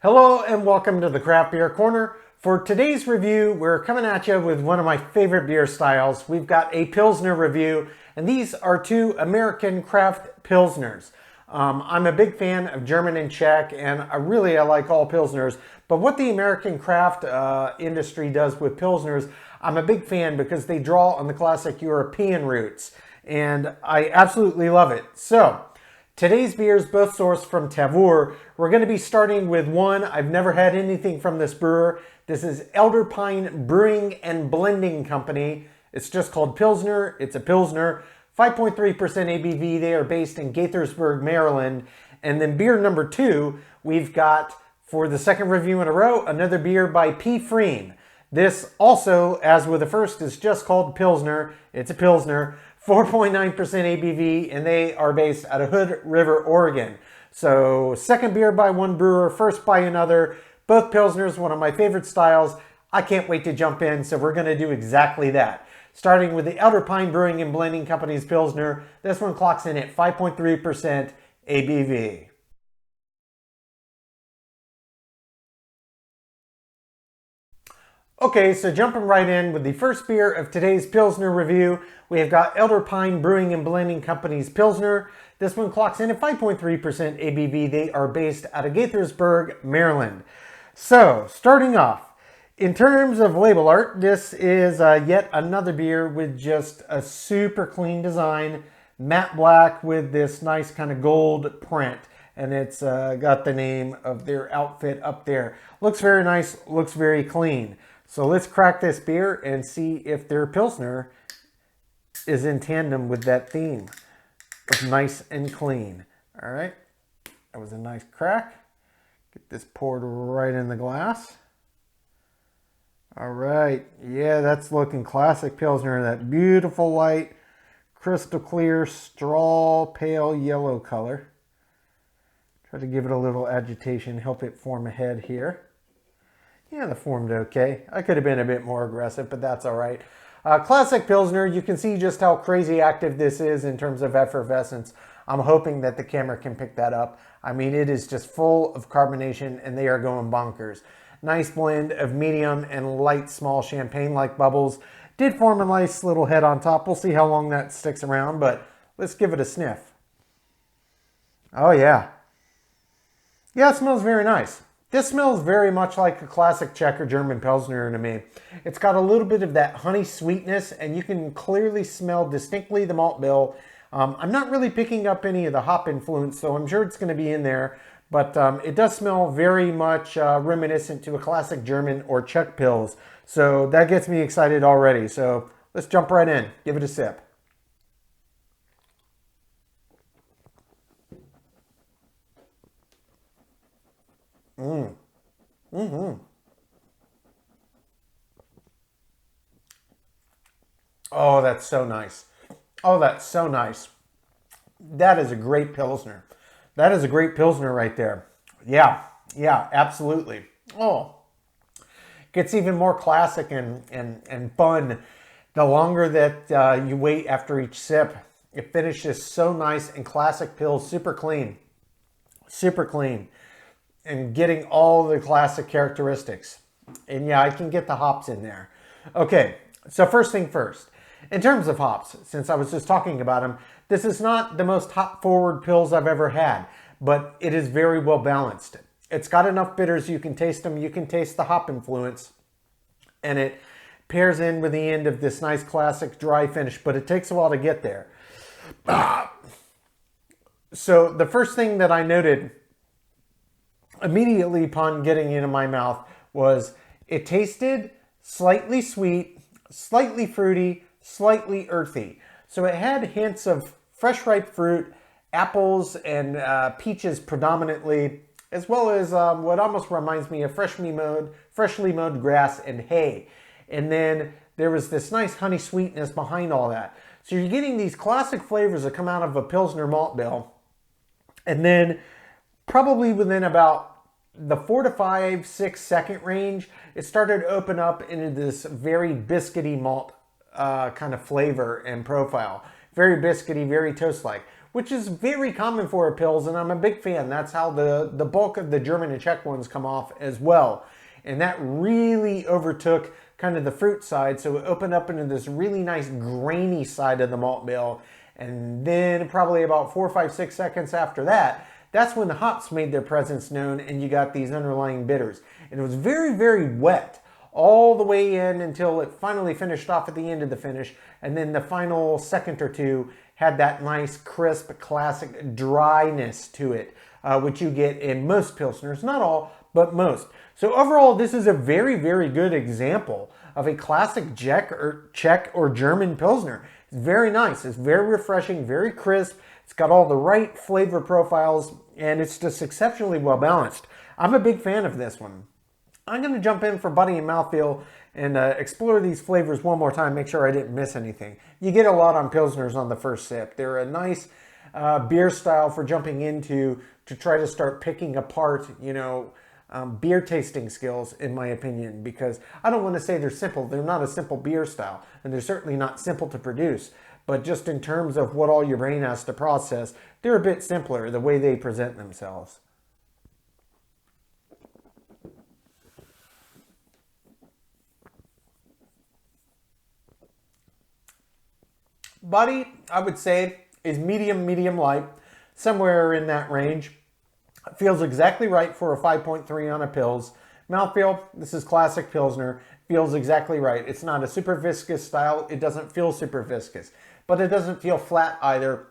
Hello and welcome to the Craft Beer Corner. For today's review, we're coming at you with one of my favorite beer styles. We've got a Pilsner review, and these are two American craft Pilsners. I'm a big fan of German and Czech, and I like all Pilsners. But what the American craft industry does with Pilsners, I'm a big fan because they draw on the classic European roots, and I absolutely love it. So, today's beers both sourced from Tavour. We're going to be starting with one. I've never had anything from this brewer. This is Pine Brewing and Blending Company. It's just called Pilsner. It's a Pilsner. 5.3% ABV. They are based in Gaithersburg, Maryland. And then beer number two, we've got, for the second review in a row, another beer by P Friem. This also, as with the first, is just called Pilsner. It's a Pilsner. 4.9% ABV, and they are based out of Hood River, Oregon. So second beer by one brewer, first by another. Both Pilsners, one of my favorite styles. I can't wait to jump in, so we're going to do exactly that. Starting with the Pine Brewing and Blending Company's Pilsner. This one clocks in at 5.3% ABV. Okay, so jumping right in with the first beer of today's Pilsner review, we have got Pine Brewing and Blending Company's Pilsner. This one clocks in at 5.3% ABV. They are based out of Gaithersburg, Maryland. So, starting off, in terms of label art, this is yet another beer with just a super clean design, matte black with this nice kind of gold print. And it's got the name of their outfit up there. Looks very nice, looks very clean. So let's crack this beer and see if their Pilsner is in tandem with that theme of nice and clean. All right, that was a nice crack. Get this poured right in the glass. All right, yeah, that's looking classic Pilsner. That beautiful light, crystal clear, straw, pale yellow color. Try to give it a little agitation, help it form a head here. Yeah, that formed okay. I could have been a bit more aggressive, but that's all right. Classic Pilsner, you can see just how crazy active this is in terms of effervescence. I'm hoping that the camera can pick that up. I mean, it is just full of carbonation and they are going bonkers. Nice blend of medium and light small champagne-like bubbles. Did form a nice little head on top. We'll see how long that sticks around, but let's give it a sniff. Oh yeah. Yeah, it smells very nice. This smells very much like a classic Czech or German Pilsner to me. It's got a little bit of that honey sweetness, and you can clearly smell distinctly the malt bill. I'm not really picking up any of the hop influence, so I'm sure it's going to be in there. But it does smell very much reminiscent to a classic German or Czech Pils. So that gets me excited already. So let's jump right in. Give it a sip. Oh, that's so nice. Oh, that's so nice. That is a great Pilsner. That is a great Pilsner right there. Yeah, yeah, absolutely. Oh, gets even more classic and fun the longer that you wait after each sip. It finishes so nice and classic Pils, super clean. Super clean. And getting all the classic characteristics. And yeah, I can get the hops in there. Okay, so first thing first. In terms of hops, since I was just talking about them, this is not the most hop-forward Pils I've ever had, but it is very well balanced. It's got enough bitters, you can taste them, you can taste the hop influence, and it pairs in with the end of this nice classic dry finish, but it takes a while to get there. So the first thing that I noted immediately upon getting into my mouth was it tasted slightly sweet, slightly fruity, slightly earthy. So it had hints of fresh ripe fruit, apples and peaches predominantly, as well as what almost reminds me of freshly mowed grass and hay. And then there was this nice honey sweetness behind all that. So you're getting these classic flavors that come out of a Pilsner malt bill. And then probably within about the 4 to 5, 6 second range, it started to open up into this very biscuity malt kind of flavor and profile. Very biscuity, very toast-like, which is very common for a Pils, and I'm a big fan. That's how the bulk of the German and Czech ones come off as well. And that really overtook kind of the fruit side, so it opened up into this really nice grainy side of the malt bill. And then probably about 4, 5, 6 seconds after that, that's when the hops made their presence known and you got these underlying bitters. And it was very, very wet all the way in until it finally finished off at the end of the finish. And then the final second or two had that nice, crisp, classic dryness to it, which you get in most Pilsners. Not all, but most. So overall, this is a very, very good example of a classic Czech or German Pilsner. It's very nice. It's very refreshing, very crisp. It's got all the right flavor profiles, and it's just exceptionally well balanced. I'm a big fan of this one. I'm going to jump in for body and mouthfeel and explore these flavors one more time, make sure I didn't miss anything. You get a lot on Pilsners on the first sip. They're a nice beer style for jumping into to try to start picking apart, beer tasting skills, in my opinion, because I don't want to say they're simple. They're not a simple beer style, and they're certainly not simple to produce. But just in terms of what all your brain has to process, they're a bit simpler, the way they present themselves. Body, I would say, is medium light, somewhere in that range. It feels exactly right for a 5.3 on a Pils. Mouthfeel, this is classic Pilsner, feels exactly right. It's not a super viscous style. It doesn't feel super viscous, but it doesn't feel flat either.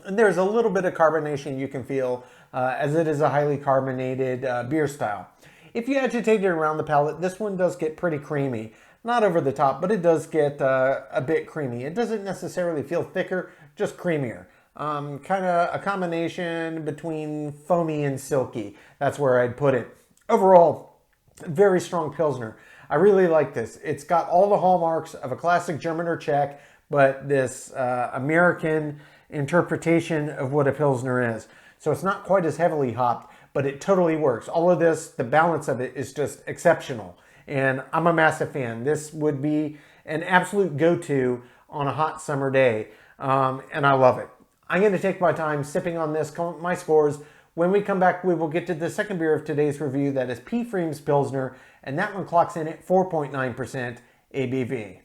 And there's a little bit of carbonation you can feel as it is a highly carbonated beer style. If you agitate it around the palate, this one does get pretty creamy. Not over the top, but it does get a bit creamy. It doesn't necessarily feel thicker, just creamier. Kind of a combination between foamy and silky. That's where I'd put it. Overall, very strong Pilsner. I really like this. It's got all the hallmarks of a classic German or Czech, but this American interpretation of what a Pilsner is. So it's not quite as heavily hopped, but it totally works. All of this, the balance of it is just exceptional. And I'm a massive fan. This would be an absolute go-to on a hot summer day. And I love it. I'm going to take my time sipping on this, come up with my scores. When we come back, we will get to the second beer of today's review. That is P Friem's Pilsner. And that one clocks in at 4.9% ABV.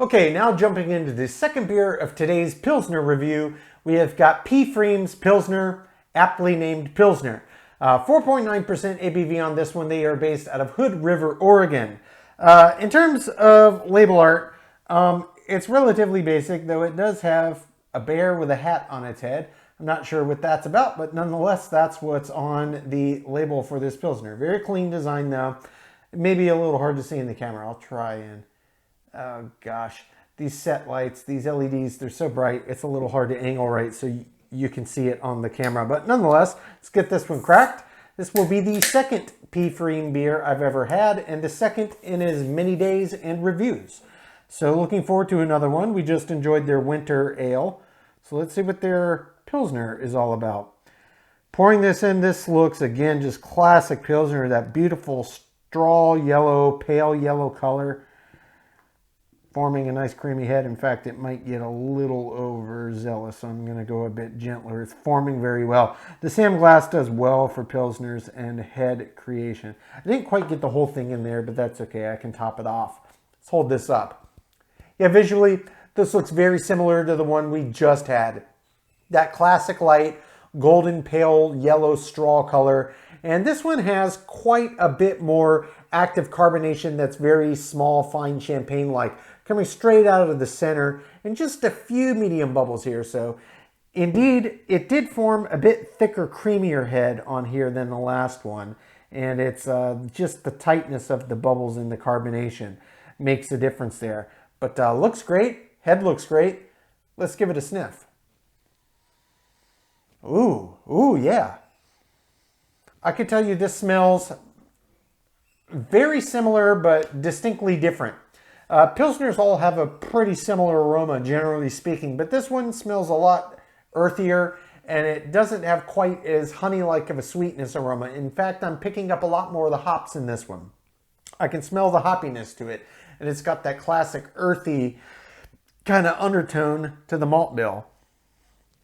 Okay, now jumping into the second beer of today's Pilsner review, we have got P Friem's Pilsner, aptly named Pilsner. 4.9% ABV on this one. They are based out of Hood River, Oregon. In terms of label art, it's relatively basic, though it does have a bear with a hat on its head. I'm not sure what that's about, but nonetheless, that's what's on the label for this Pilsner. Very clean design, though. Maybe a little hard to see in the camera. I'll try and... Oh, gosh. These set lights, these LEDs, they're so bright, it's a little hard to angle right so you can see it on the camera. But nonetheless, let's get this one cracked. This will be the second P Friem beer I've ever had, and the second in as many days and reviews. So looking forward to another one. We just enjoyed their winter ale. So let's see what their Pilsner is all about. Pouring this in, this looks, again, just classic Pilsner, that beautiful straw yellow, pale yellow color, forming a nice creamy head. In fact, it might get a little overzealous, so I'm going to go a bit gentler. It's forming very well. The Sam Glass does well for Pilsners and head creation. I didn't quite get the whole thing in there, but that's okay. I can top it off. Let's hold this up. Yeah, visually, this looks very similar to the one we just had. That classic light, golden pale yellow straw color. And this one has quite a bit more active carbonation that's very small, fine champagne-like, coming straight out of the center, and just a few medium bubbles here. So indeed, it did form a bit thicker, creamier head on here than the last one. And it's just the tightness of the bubbles in the carbonation makes a difference there. But looks great, head looks great. Let's give it a sniff. Ooh, yeah. I could tell you this smells very similar, but distinctly different. Pilsners all have a pretty similar aroma, generally speaking, but this one smells a lot earthier, and it doesn't have quite as honey-like of a sweetness aroma. In fact, I'm picking up a lot more of the hops in this one. I can smell the hoppiness to it. and it's got that classic earthy kind of undertone to the malt bill.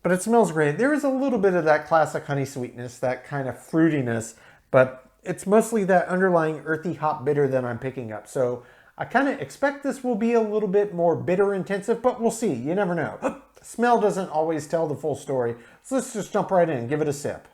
But it smells great. There is a little bit of that classic honey sweetness, that kind of fruitiness, but it's mostly that underlying earthy hop bitter that I'm picking up. So I kind of expect this will be a little bit more bitter intensive, but we'll see. You never know. Smell doesn't always tell the full story. So let's just jump right in and give it a sip.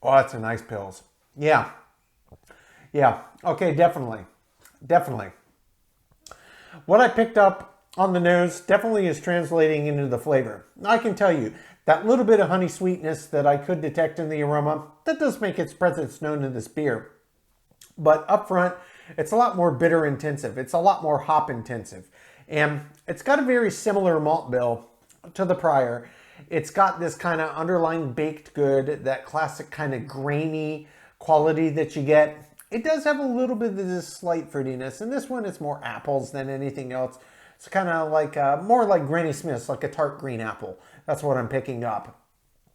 Oh, that's a nice Pils. Yeah. Yeah. Okay, definitely. Definitely. What I picked up on the nose definitely is translating into the flavor. I can tell you, that little bit of honey sweetness that I could detect in the aroma, that does make its presence known in this beer. But up front, it's a lot more bitter intensive. It's a lot more hop intensive. And it's got a very similar malt bill to the prior. It's got this kind of underlying baked good, that classic kind of grainy quality that you get. It does have a little bit of this slight fruitiness. And this one, it's more apples than anything else. It's kind of like, more like Granny Smith's, like a tart green apple. That's what I'm picking up.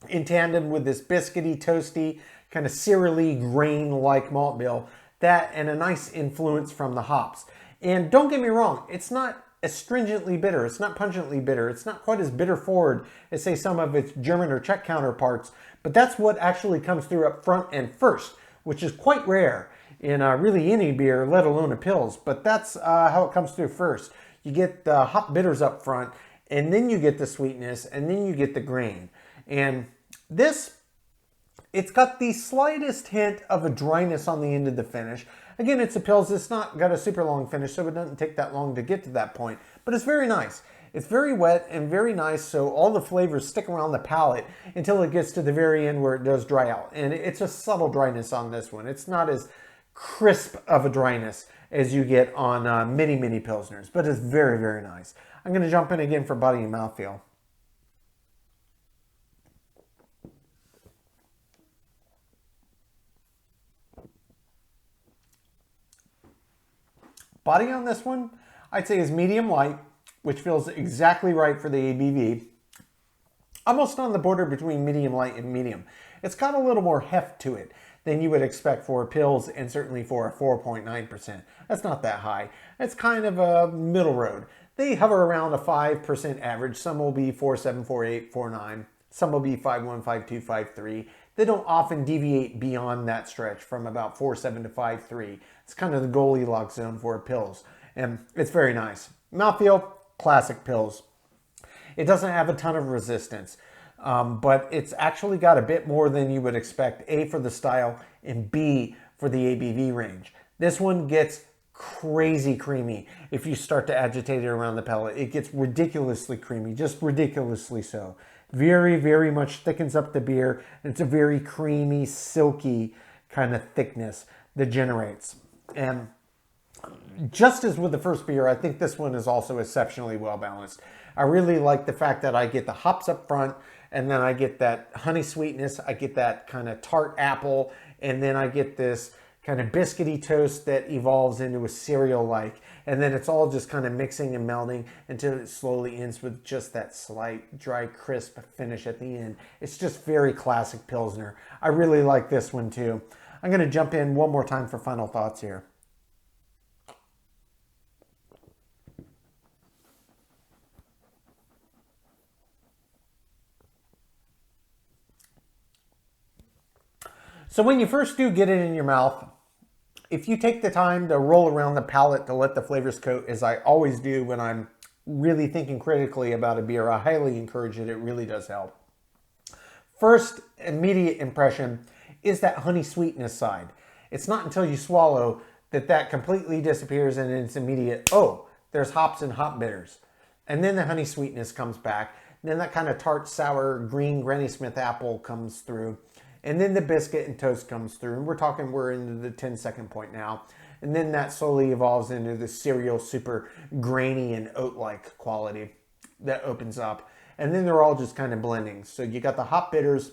In tandem with this biscuity, toasty, kind of cereally, grain-like malt bill. That and a nice influence from the hops. And don't get me wrong, it's not astringently bitter. It's not pungently bitter. It's not quite as bitter forward as, say, some of its German or Czech counterparts. But that's what actually comes through up front and first, which is quite rare in really any beer, let alone a Pils. But that's how it comes through first. You get the hop bitters up front, and then you get the sweetness, and then you get the grain. And this, it's got the slightest hint of a dryness on the end of the finish. Again, it's a Pils. It's not got a super long finish, so it doesn't take that long to get to that point. But it's very nice. It's very wet and very nice, so all the flavors stick around the palate until it gets to the very end where it does dry out. And it's a subtle dryness on this one. It's not as crisp of a dryness as you get on many Pilsners, but it's very, very nice. I'm going to jump in again for body and mouthfeel. Body on this one, I'd say is medium light, which feels exactly right for the ABV. Almost on the border between medium light and medium. It's got a little more heft to it than you would expect for a Pils, and certainly for a 4.9%. That's not that high. It's kind of a middle road. They hover around a 5% average. Some will be 4.7, 4.8, 4.9. Some will be 5.1, 5.2, 5.3. They don't often deviate beyond that stretch from about 4.7 to 5.3. It's kind of the Goldilocks zone for a Pils, and it's very nice. Mouthfeel, classic Pils. It doesn't have a ton of resistance. But it's actually got a bit more than you would expect, A, for the style, and B, for the ABV range. This one gets crazy creamy if you start to agitate it around the palate. It gets ridiculously creamy, just ridiculously so. Very, very much thickens up the beer. It's a very creamy, silky kind of thickness that generates. And just as with the first beer, I think this one is also exceptionally well balanced. I really like the fact that I get the hops up front, and then I get that honey sweetness, I get that kind of tart apple, and then I get this kind of biscuity toast that evolves into a cereal-like. And then it's all just kind of mixing and melding until it slowly ends with just that slight, dry, crisp finish at the end. It's just very classic Pilsner. I really like this one too. I'm going to jump in one more time for final thoughts here. So when you first do get it in your mouth, if you take the time to roll around the palate to let the flavors coat, as I always do when I'm really thinking critically about a beer, I highly encourage it. It really does help. First immediate impression is that honey sweetness side. It's not until you swallow that that completely disappears and it's immediate, oh, there's hops and hop bitters. And then the honey sweetness comes back. Then that kind of tart, sour, green Granny Smith apple comes through. And then the biscuit and toast comes through. And we're into the 10-second point now. And then that slowly evolves into the cereal, super grainy and oat-like quality that opens up. And then they're all just kind of blending. So you got the hop bitters,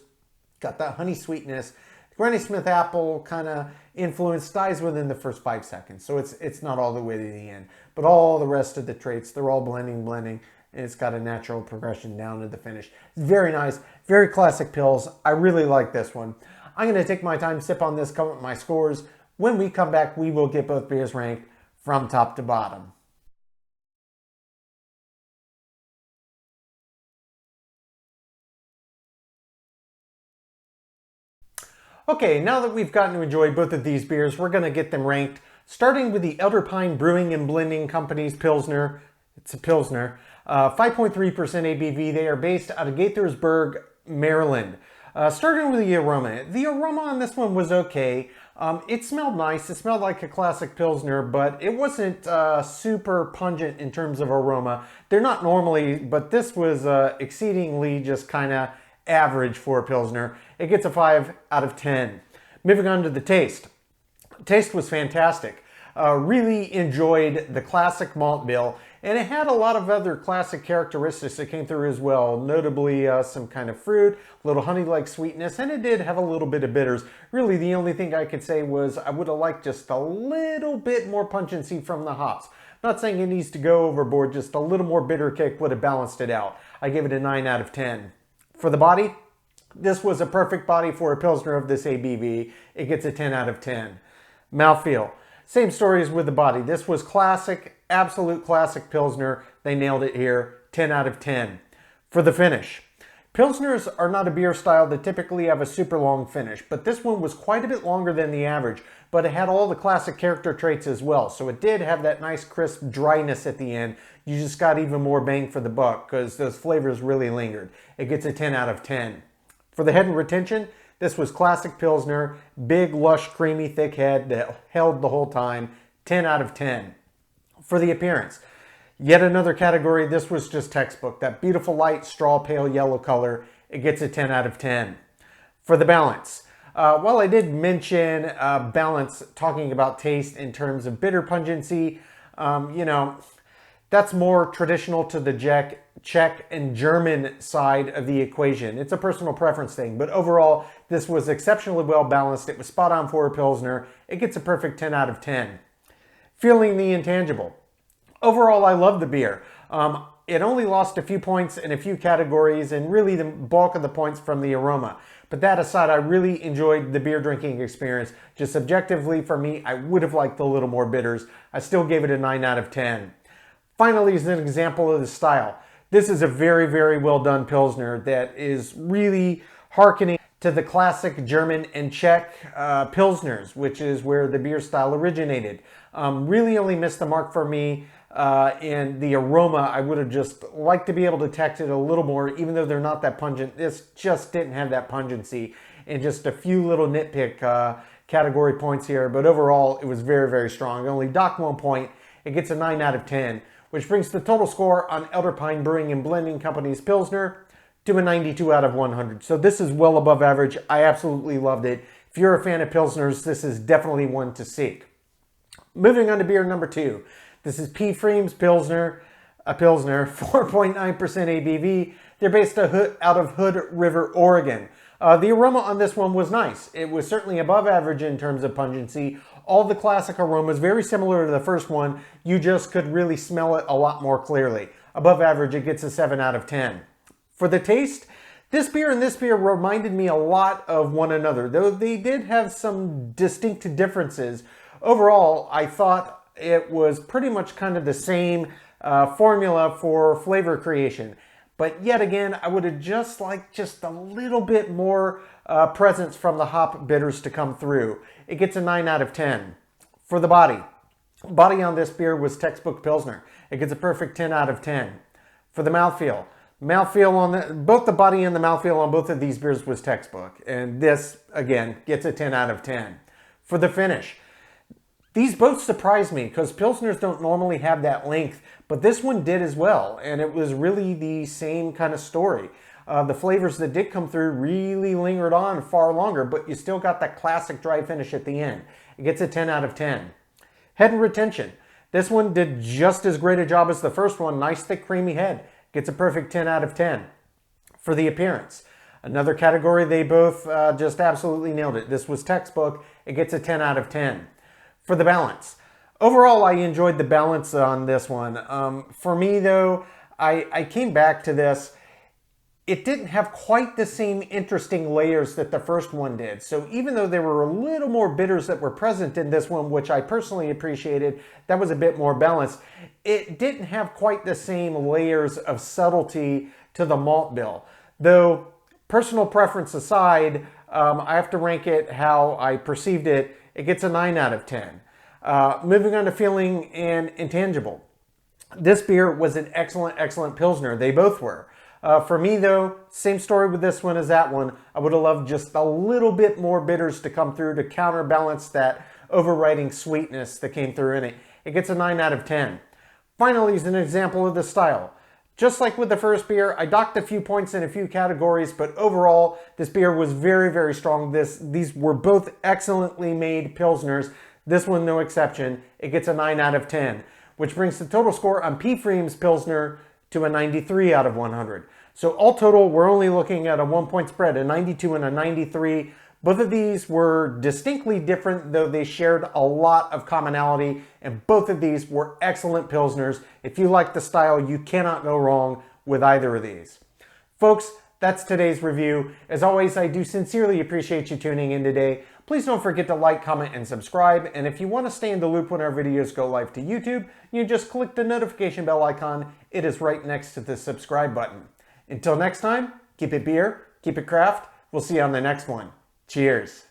got that honey sweetness, Granny Smith apple kind of influence dies within the first 5 seconds, so it's not all the way to the end. But all the rest of the traits, they're all blending, and it's got a natural progression down to the finish. Very nice, very classic pills. I really like this one. I'm going to take my time, sip on this, come up with my scores. When we come back, we will get both beers ranked from top to bottom. Okay, now that we've gotten to enjoy both of these beers, we're going to get them ranked, starting with the Elder Pine Brewing and Blending Company's Pilsner. It's a Pilsner. 5.3% ABV. They are based out of Gaithersburg, Maryland. Starting with the aroma. The aroma on this one was okay. It smelled nice. It smelled like a classic Pilsner, but it wasn't super pungent in terms of aroma. They're not normally, but this was exceedingly just kind of average for a Pilsner. It gets a 5 out of 10. Moving on to the taste. Taste was fantastic. Really enjoyed the classic malt bill, and it had a lot of other classic characteristics that came through as well, notably some kind of fruit, a little honey-like sweetness, and it did have a little bit of bitters. Really, the only thing I could say was I would have liked just a little bit more pungency from the hops. Not saying it needs to go overboard, just a little more bitter kick would have balanced it out. I gave it a 9 out of 10. For the body, this was a perfect body for a Pilsner of this ABV. It gets a 10 out of 10. Mouthfeel. Same story as with the body. This was classic, absolute classic Pilsner. They nailed it here. 10 out of 10. For the finish. Pilsners are not a beer style that typically have a super long finish, but this one was quite a bit longer than the average, but it had all the classic character traits as well. So it did have that nice crisp dryness at the end. You just got even more bang for the buck because those flavors really lingered. It gets a 10 out of 10. For the head and retention, this was classic Pilsner, big, lush, creamy, thick head that held the whole time. 10 out of 10. For the appearance, yet another category. This was just textbook. That beautiful light straw pale yellow color. It gets a 10 out of 10. For the balance, while I did mention balance, talking about taste in terms of bitter pungency, that's more traditional to the Czech and German side of the equation. It's a personal preference thing, but overall, this was exceptionally well balanced. It was spot on for a Pilsner. It gets a perfect 10 out of 10. Feeling the intangible. Overall, I love the beer. It only lost a few points in a few categories, and really the bulk of the points from the aroma. But that aside, I really enjoyed the beer drinking experience. Just subjectively for me, I would have liked a little more bitters. I still gave it a 9 out of 10. Finally, as an example of the style, this is a very, very well done Pilsner that is really hearkening to the classic German and Czech Pilsners, which is where the beer style originated. Really only missed the mark for me in the aroma. I would have just liked to be able to detect it a little more, even though they're not that pungent. This just didn't have that pungency, and just a few little nitpick category points here. But overall, it was very, very strong. It only docked 1 point. It gets a 9 out of 10. Which brings the total score on Elder Pine Brewing and Blending Company's Pilsner to a 92 out of 100. So this is well above average. I absolutely loved it. If you're a fan of Pilsners, this is definitely one to seek. Moving on to beer number 2. This is P Friem's Pilsner, a Pilsner, 4.9% ABV. They're based out of Hood River, Oregon. The aroma on this one was nice. It was certainly above average in terms of pungency. All the classic aromas, very similar to the first one. You just could really smell it a lot more clearly. Above average, it gets a 7 out of 10. For the taste, this beer and this beer reminded me a lot of one another, though they did have some distinct differences. Overall, I thought it was pretty much kind of the same formula for flavor creation. But yet again, I would have just liked just a little bit more presence from the hop bitters to come through. It gets a 9 out of 10. For the body on this beer was textbook Pilsner. It gets a perfect 10 out of 10. For the mouthfeel on both the body and the mouthfeel on both of these beers was textbook. And this, again, gets a 10 out of 10. For the finish, these both surprised me because Pilsners don't normally have that length, but this one did as well. And it was really the same kind of story. The flavors that did come through really lingered on far longer, but you still got that classic dry finish at the end. It gets a 10 out of 10. Head and retention. This one did just as great a job as the first one. Nice, thick, creamy head. Gets a perfect 10 out of 10. For the appearance. Another category, they both just absolutely nailed it. This was textbook. It gets a 10 out of 10. For the balance. Overall, I enjoyed the balance on this one. For me, though, I came back to this. It didn't have quite the same interesting layers that the first one did. So even though there were a little more bitters that were present in this one, which I personally appreciated, that was a bit more balanced. It didn't have quite the same layers of subtlety to the malt bill. Though, personal preference aside, I have to rank it how I perceived it. It gets a 9 out of 10. Moving on to feeling and intangible. This beer was an excellent, excellent Pilsner. They both were. For me, though, same story with this one as that one. I would have loved just a little bit more bitters to come through to counterbalance that overriding sweetness that came through in it. It gets a 9 out of 10. Finally, is an example of the style. Just like with the first beer, I docked a few points in a few categories, but overall, this beer was very, very strong. These were both excellently made Pilsners. This one, no exception. It gets a 9 out of 10, which brings the total score on P Friem's Pilsner to a 93 out of 100. So all total, we're only looking at a 1-point spread, a 92 and a 93. Both of these were distinctly different, though they shared a lot of commonality, and both of these were excellent Pilsners. If you like the style, you cannot go wrong with either of these. Folks, that's today's review. As always, I do sincerely appreciate you tuning in today. Please don't forget to like, comment, and subscribe. And if you want to stay in the loop when our videos go live to YouTube, you just click the notification bell icon. It is right next to the subscribe button. Until next time, keep it beer, keep it craft. We'll see you on the next one. Cheers.